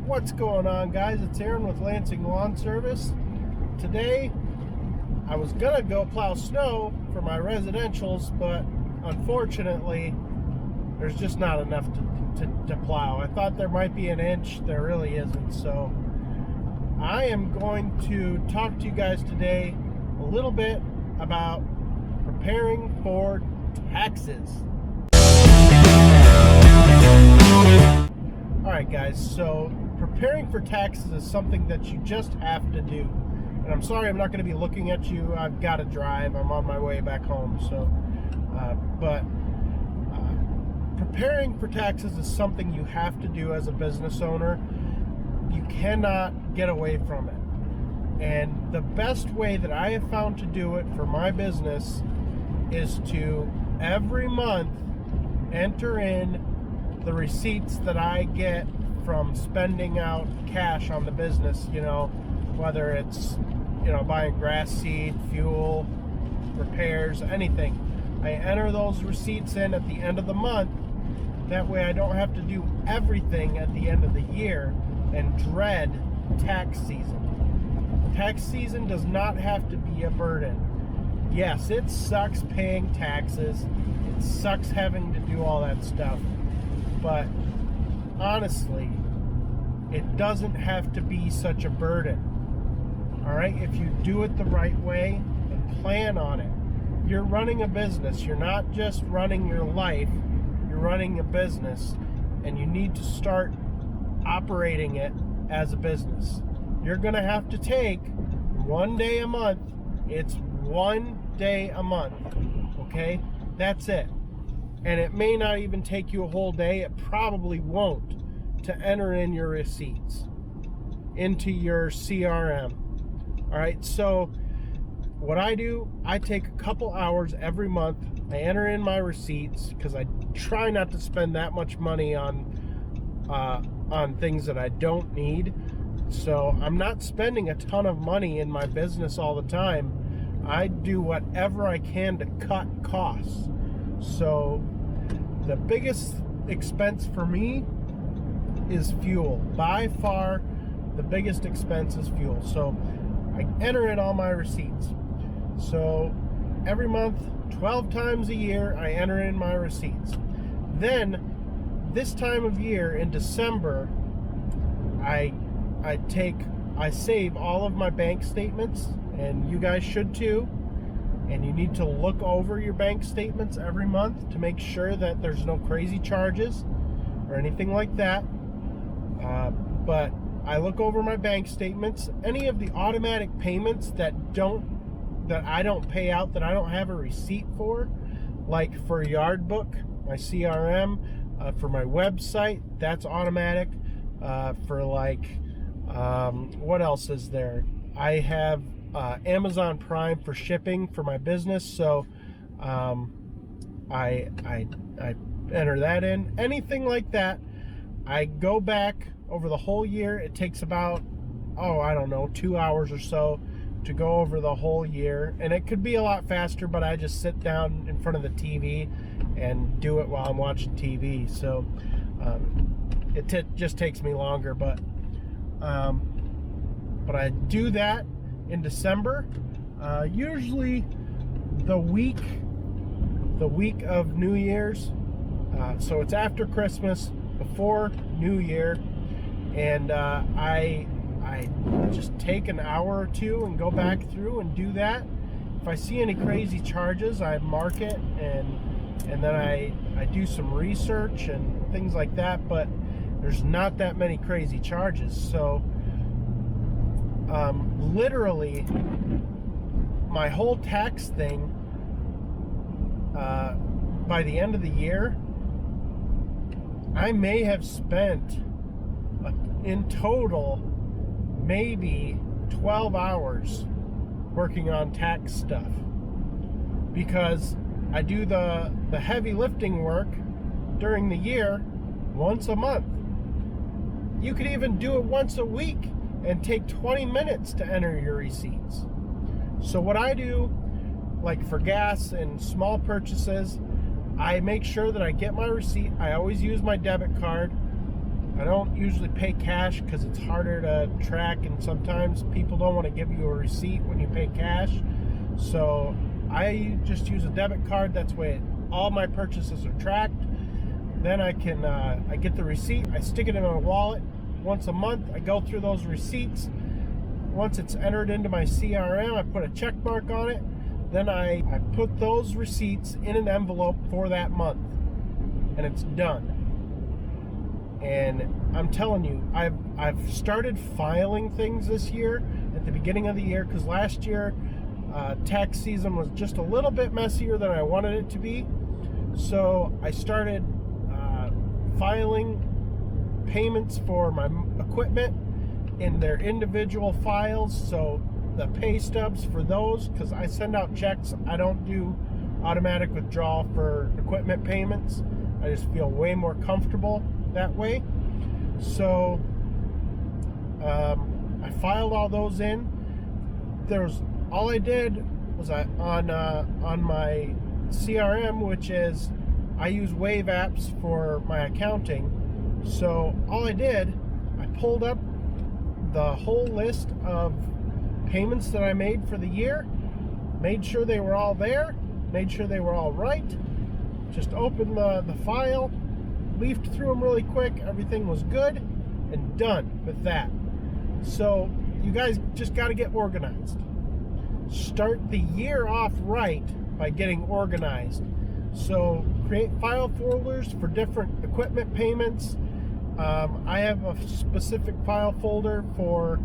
What's going on, guys? It's Aaron with Lansing Lawn Service. Today I was gonna go plow snow for my residentials, but unfortunately there's just not enough to plow. I thought there might be an inch, there really isn't. So I am going to talk to you guys today a little bit about preparing for taxes. Alright guys, so preparing for taxes is something that you just have to do. And I'm sorry I'm not going to be looking at you. I've got to drive. I'm on my way back home. So, preparing for taxes is something you have to do as a business owner. You cannot get away from it. And the best way that I have found to do it for my business is to every month enter in the receipts that I get from spending out cash on the business, whether it's, buying grass seed, fuel, repairs, anything. I enter those receipts in at the end of the month. That way I don't have to do everything at the end of the year and dread tax season. Tax season does not have to be a burden. Yes, it sucks paying taxes. It sucks having to do all that stuff. But honestly, it doesn't have to be such a burden. All right, if you do it the right way and plan on it. You're running a business. You're not just running your life. You're running a business, and you need to start operating it as a business. You're going to have to take one day a month. It's one day a month, okay? That's it. And it may not even take you a whole day. It probably won't, to enter in your receipts into your CRM. All right, so what I do, I take a couple hours every month. I enter in my receipts because I try not to spend that much money on things that I don't need. So I'm not spending a ton of money in my business all the time. I do whatever I can to cut costs. So the biggest expense for me is fuel. By far, the biggest expense is fuel. So I enter in all my receipts. So every month, 12 times a year, I enter in my receipts. Then, this time of year in December, I save all of my bank statements, and you guys should too. And you need to look over your bank statements every month to make sure that there's no crazy charges or anything like that. But I look over my bank statements. Any of the automatic payments that I don't pay out, that I don't have a receipt for, like for Yard Book, my CRM, for my website, that's automatic. What else is there? I have Amazon Prime for shipping for my business, so I enter that in. Anything like that, I go back over the whole year. It takes about 2 hours or so to go over the whole year, and it could be a lot faster, but I just sit down in front of the TV and do it while I'm watching TV. So it just takes me longer, but I do that in December, usually the week of New Year's. So it's after Christmas, before New Year, and I just take an hour or two and go back through and do that. If I see any crazy charges, I mark it, and then I do some research and things like that, but there's not that many crazy charges. So literally my whole tax thing, by the end of the year, I may have spent in total maybe 12 hours working on tax stuff, because I do the heavy lifting work during the year once a month. You could even do it once a week and take 20 minutes to enter your receipts. So what I do, like for gas and small purchases, I make sure that I get my receipt. I always use my debit card. I don't usually pay cash because it's harder to track, and sometimes people don't want to give you a receipt when you pay cash. So I just use a debit card. That's the way all my purchases are tracked. Then I get the receipt, I stick it in my wallet. Once a month, I go through those receipts. Once it's entered into my CRM, I put a check mark on it. Then I put those receipts in an envelope for that month, and it's done. And I'm telling you, I've started filing things this year at the beginning of the year, because last year tax season was just a little bit messier than I wanted it to be. So I started filing payments for my equipment in their individual files. So the pay stubs for those, because I send out checks, I don't do automatic withdrawal for equipment payments. I just feel way more comfortable that way. So I filed all those in. All I did was on my CRM, which is, I use Wave apps for my accounting. So all I did, I pulled up the whole list of payments that I made for the year, made sure they were all there, made sure they were all right, just opened the file, leafed through them really quick, everything was good, and done with that. So you guys just got to get organized. Start the year off right by getting organized. So create file folders for different equipment payments. I have a specific file folder for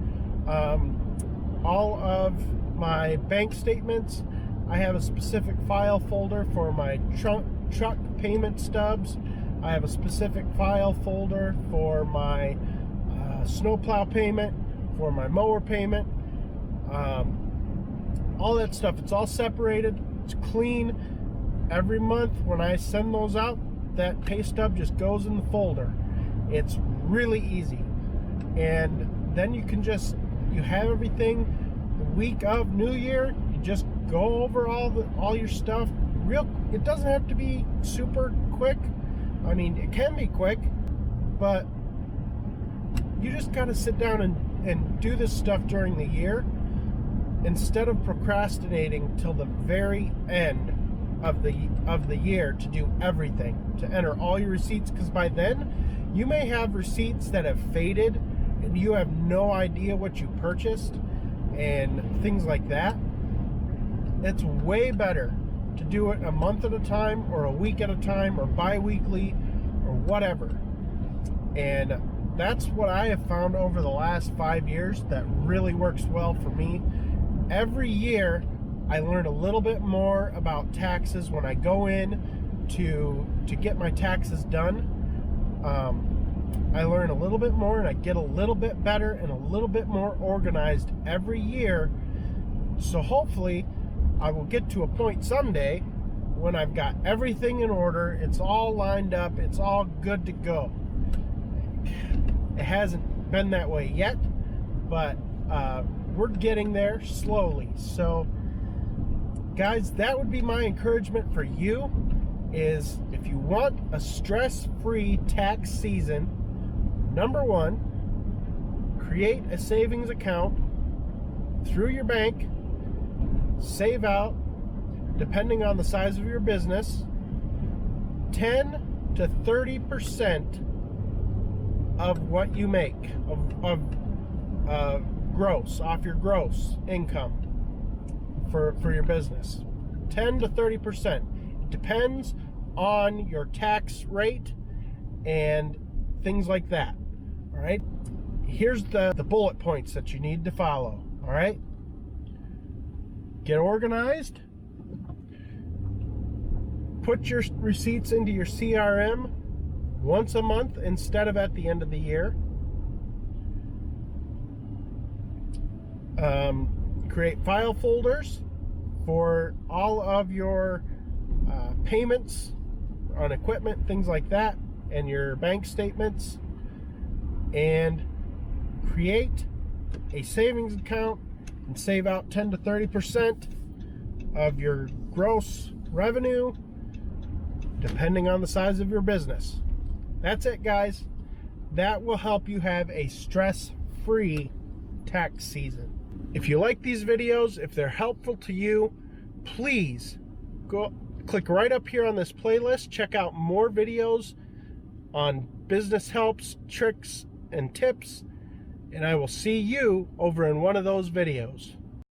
all of my bank statements. I have a specific file folder for my truck payment stubs. I have a specific file folder for my snowplow payment, for my mower payment, all that stuff. It's all separated, it's clean. Every month when I send those out, that pay stub just goes in the folder. It's really easy. And then you have everything the week of New Year. You just go over all your stuff. It doesn't have to be super quick. I mean, it can be quick, but you just got to sit down and do this stuff during the year instead of procrastinating till the very end of the year to do everything, to enter all your receipts, because by then you may have receipts that have faded and you have no idea what you purchased and things like that. It's way better to do it a month at a time or a week at a time or bi-weekly or whatever. And that's what I have found over the last 5 years that really works well for me. Every year I learn a little bit more about taxes when I go in to get my taxes done. I learn a little bit more and I get a little bit better and a little bit more organized every year. So hopefully I will get to a point someday when I've got everything in order, it's all lined up, it's all good to go. It hasn't been that way yet, but we're getting there slowly. So guys, that would be my encouragement for you, is if you want a stress-free tax season, number one, create a savings account through your bank. Save out, depending on the size of your business, 10 to 30% of what you make of gross, off your gross income for your business. 10 to 30%. It depends on your tax rate and things like that. All right. Here's the bullet points that you need to follow. All right. Get organized. Put your receipts into your CRM once a month instead of at the end of the year. Create file folders for all of your payments on equipment, things like that, and your bank statements. And create a savings account and save out 10 to 30% of your gross revenue, depending on the size of your business. That's it, guys. That will help you have a stress-free tax season. If you like these videos, if they're helpful to you, please go click right up here on this playlist. Check out more videos on business helps, tricks, and tips, and I will see you over in one of those videos.